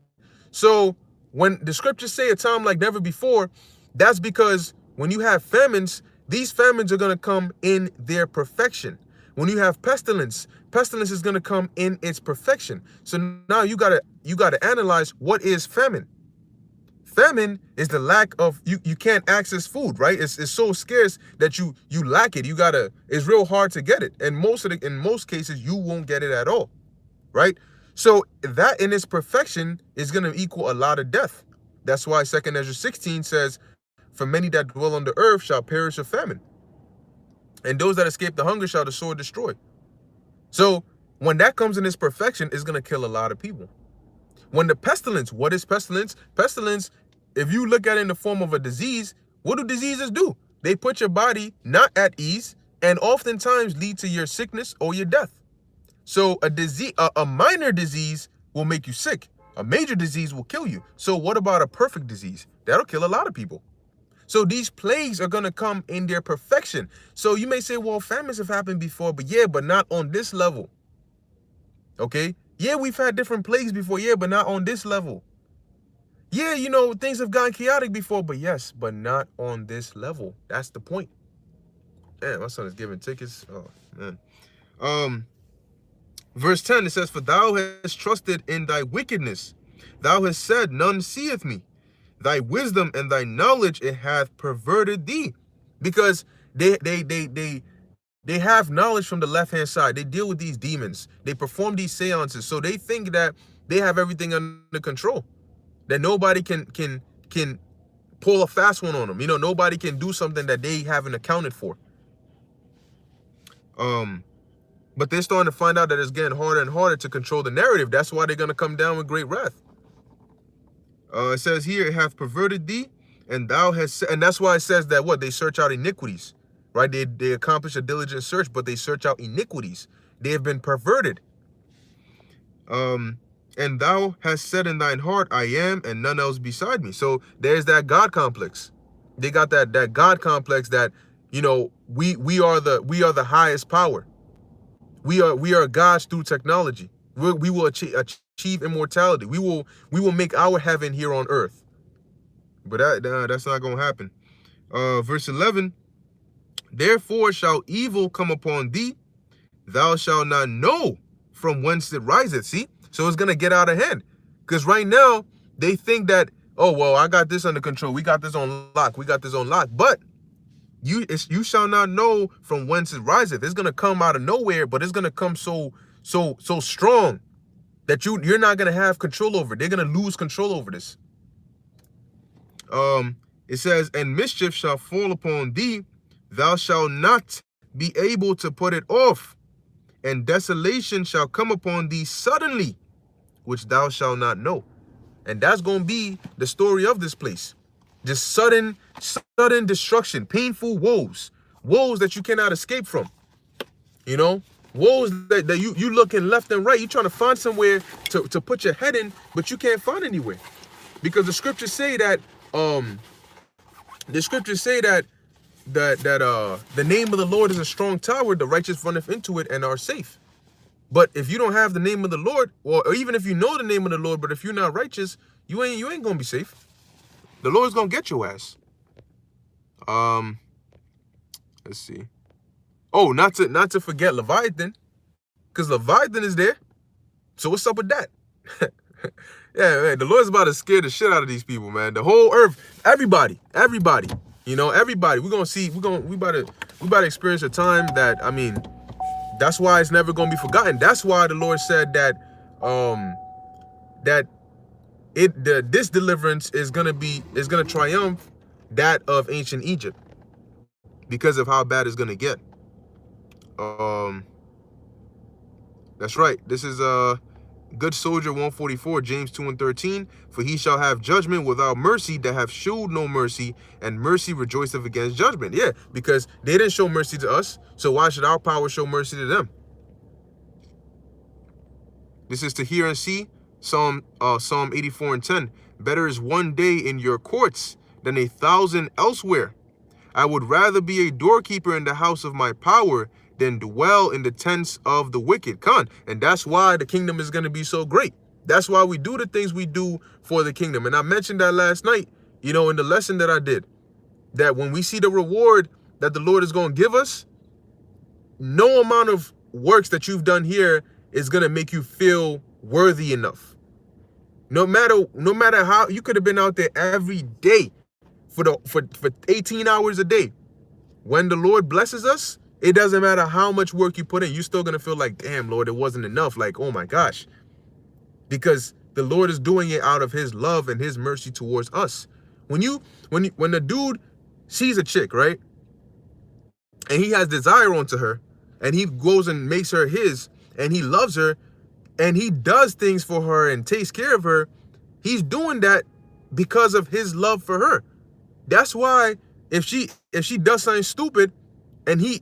So when the scriptures say a time like never before, that's because when you have famines, these famines are going to come in their perfection. When you have pestilence, pestilence is going to come in its perfection. So now you gotta analyze what is famine. Famine is the lack of, you can't access food, right? It's so scarce that you lack it. It's real hard to get it. And in most cases, you won't get it at all, right? So that in its perfection is going to equal a lot of death. That's why 2 Ezra 16 says, for many that dwell on the earth shall perish of famine, and those that escape the hunger shall the sword destroy. So when that comes in its perfection, it's going to kill a lot of people. When the pestilence, what is pestilence? Pestilence, if you look at it in the form of a disease, what do diseases do? They put your body not at ease and oftentimes lead to your sickness or your death. So a minor disease will make you sick. A major disease will kill you. So what about a perfect disease? That'll kill a lot of people. So these plagues are going to come in their perfection. So you may say, well, famines have happened before, but not on this level. Okay? Yeah, we've had different plagues before, but not on this level. Yeah, things have gotten chaotic before, but not on this level. That's the point. Man, my son is giving tickets. Oh, man. Verse 10, it says, for thou hast trusted in thy wickedness. Thou hast said, none seeth me. Thy wisdom and thy knowledge, it hath perverted thee. Because they have knowledge from the left-hand side. They deal with these demons. They perform these seances. So they think that they have everything under control. That nobody can pull a fast one on them. Nobody can do something that they haven't accounted for. But they're starting to find out that it's getting harder and harder to control the narrative. That's why they're going to come down with great wrath. It says here, it hath perverted thee, and thou hast, and that's why it says that what? They search out iniquities, right? They accomplish a diligent search, but they search out iniquities. They have been perverted. And thou hast said in thine heart, I am, and none else beside me. So there's that God complex. They got that God complex that, we are the highest power. We are gods through technology. We will achieve immortality. We will make our heaven here on earth. But that's not going to happen. Verse 11, therefore shall evil come upon thee. Thou shalt not know from whence it riseth. See? So it's going to get out of hand. Because right now, they think that, oh, well, I got this under control. We got this on lock. But you shall not know from whence it riseth. It's going to come out of nowhere, but it's going to come so strong that you're not going to have control over it. They're going to lose control over this. It says, and mischief shall fall upon thee. Thou shalt not be able to put it off. And desolation shall come upon thee suddenly, which thou shalt not know. And that's going to be the story of this place. Just sudden destruction, painful woes that you cannot escape from. Woes that you looking left and right. You're trying to find somewhere to put your head in, but you can't find anywhere. Because the scriptures say that the name of the Lord is a strong tower, the righteous runneth into it and are safe. But if you don't have the name of the Lord, or even if you know the name of the Lord, but if you're not righteous, you ain't gonna be safe. The Lord's gonna get your ass. Let's see. Oh, not to forget Leviathan, because Leviathan is there. So what's up with that? Yeah, man, the Lord's about to scare the shit out of these people, man. The whole earth, everybody. Everybody. We're gonna see. We about to experience a time that, that's why it's never gonna be forgotten. That's why the Lord said that that this deliverance is gonna triumph that of ancient Egypt because of how bad it's gonna get. That's right. This is Good Soldier 144, James 2 and 13. For he shall have judgment without mercy that have shewed no mercy, and mercy rejoiceth against judgment. Yeah, because they didn't show mercy to us, so why should our power show mercy to them? This is to hear and see, Psalm 84 and 10. Better is one day in your courts than 1,000 elsewhere. I would rather be a doorkeeper in the house of my power than dwell in the tents of the wicked. And that's why the kingdom is going to be so great. That's why we do the things we do for the kingdom. And I mentioned that last night, in the lesson that I did, that when we see the reward that the Lord is going to give us, no amount of works that you've done here is going to make you feel worthy enough. No matter how you could have been out there every day for 18 hours a day. When the Lord blesses us, it doesn't matter how much work you put in. You're still going to feel like, damn, Lord, it wasn't enough. Like, oh my gosh. Because the Lord is doing it out of his love and his mercy towards us. When the dude sees a chick, right? And he has desire onto her, and he goes and makes her his, and he loves her, and he does things for her and takes care of her, he's doing that because of his love for her. That's why if she does something stupid, and he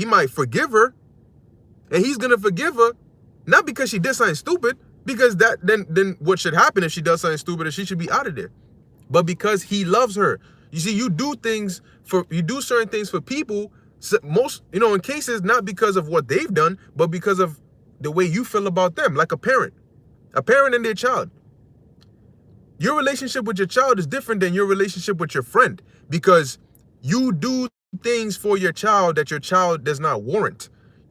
might forgive her, and he's gonna forgive her, not because she did something stupid, because then what should happen if she does something stupid is she should be out of there, but because he loves her. You see, you do certain things for people, most in cases not because of what they've done, but because of the way you feel about them, like a parent and their child. Your relationship with your child is different than your relationship with your friend, because you do things for your child that your child does not warrant.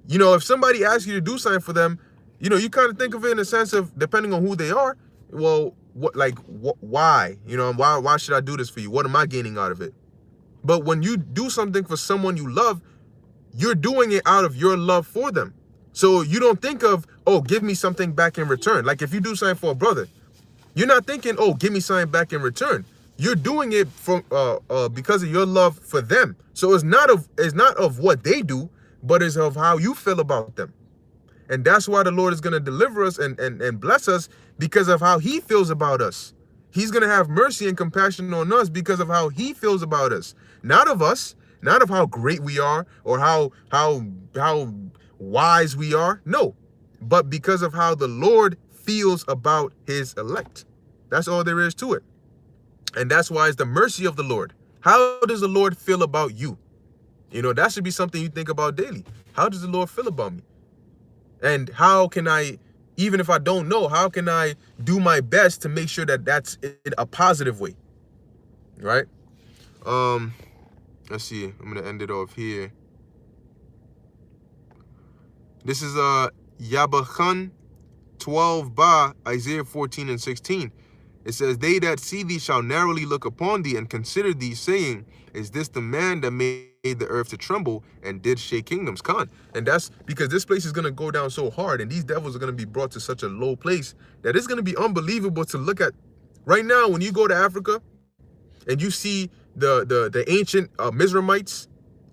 If somebody asks you to do something for them, you kind of think of it in a sense of, depending on who they are, well, why? Why should I do this for you? What am I gaining out of it? But when you do something for someone you love, you're doing it out of your love for them. So you don't think of, oh, give me something back in return. Like if you do something for a brother, you're not thinking, oh, give me something back in return. You're doing it because of your love for them. So it's not of what they do, but it's of how you feel about them. And that's why the Lord is going to deliver us and bless us, because of how he feels about us. He's going to have mercy and compassion on us because of how he feels about us. Not of us, not of how great we are or how wise we are. No, but because of how the Lord feels about his elect. That's all there is to it. And that's why it's the mercy of the Lord. How does the Lord feel about you? That should be something you think about daily. How does the Lord feel about me? And how can I, even if I don't know, how can I do my best to make sure that that's in a positive way? Right? Let's see. I'm going to end it off here. This is Yabachan 12 Ba, Isaiah 14 and 16. It says, they that see thee shall narrowly look upon thee and consider thee, saying, is this the man that made the earth to tremble and did shake kingdoms? And that's because this place is going to go down so hard, and these devils are going to be brought to such a low place that it's going to be unbelievable to look at. Right now, when you go to Africa and you see the ancient Mizraimites,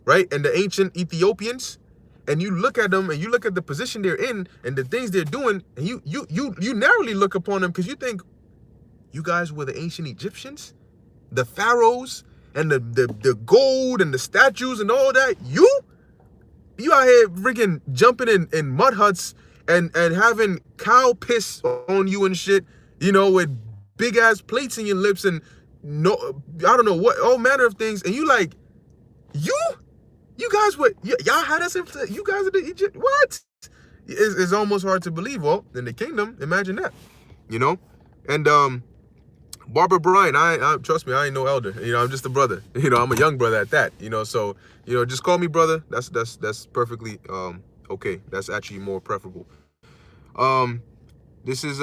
right, and the ancient Ethiopians, and you look at them and you look at the position they're in and the things they're doing, and you narrowly look upon them because you think, you guys were the ancient Egyptians, the pharaohs, and the gold and the statues and all that. You out here freaking jumping in mud huts and having cow piss on you and shit, with big ass plates in your lips and I don't know what, all manner of things. And you like, you guys y'all had us you guys are the Egypt. What? It's almost hard to believe. Well, in the kingdom, imagine that, and Barbara Bryan, I trust me, I ain't no elder. I'm just a brother. I'm a young brother at that. So just call me brother. That's perfectly okay. That's actually more preferable. This is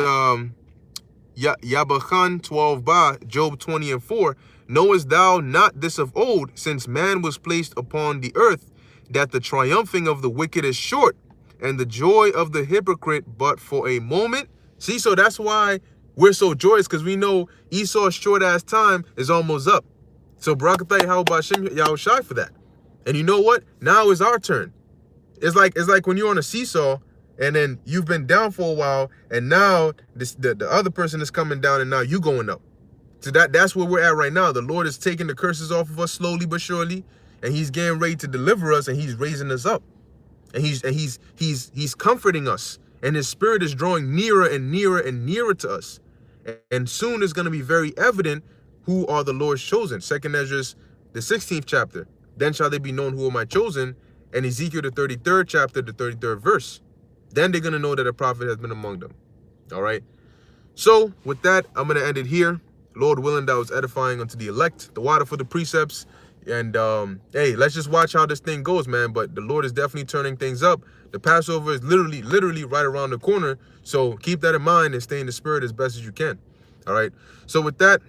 Yabachan 12 Ba, Job 20 and 4. Knowest thou not this of old, since man was placed upon the earth, that the triumphing of the wicked is short, and the joy of the hypocrite but for a moment. See, so that's why we're so joyous, because we know Esau's short ass time is almost up. So Barakatah Yahweh Yahushai for that. And you know what? Now is our turn. It's like when you're on a seesaw and then you've been down for a while, and now the other person is coming down, and now you going up. So that's where we're at right now. The Lord is taking the curses off of us slowly but surely, and he's getting ready to deliver us, and he's raising us up. And he's comforting us, and his spirit is drawing nearer and nearer and nearer to us. And soon it's going to be very evident who are the Lord's chosen. 2nd Ezra, the 16th chapter. Then shall they be known who are my chosen. And Ezekiel, the 33rd chapter, the 33rd verse. Then they're going to know that a prophet has been among them. All right. So with that, I'm going to end it here. Lord willing, that was edifying unto the elect. The water for the precepts. And hey, let's just watch how this thing goes, man. But the Lord is definitely turning things up. The Passover is literally right around the corner. So keep that in mind and stay in the spirit as best as you can. All right. So with that,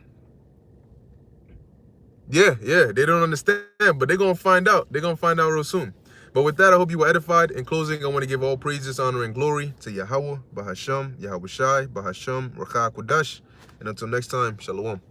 yeah, they don't understand, but they're going to find out. They're going to find out real soon. But with that, I hope you were edified. In closing, I want to give all praises, honor, and glory to Yahweh, Bahasham, Yahweh Shai, Bahasham, Rakha Kudash. And until next time, Shalom.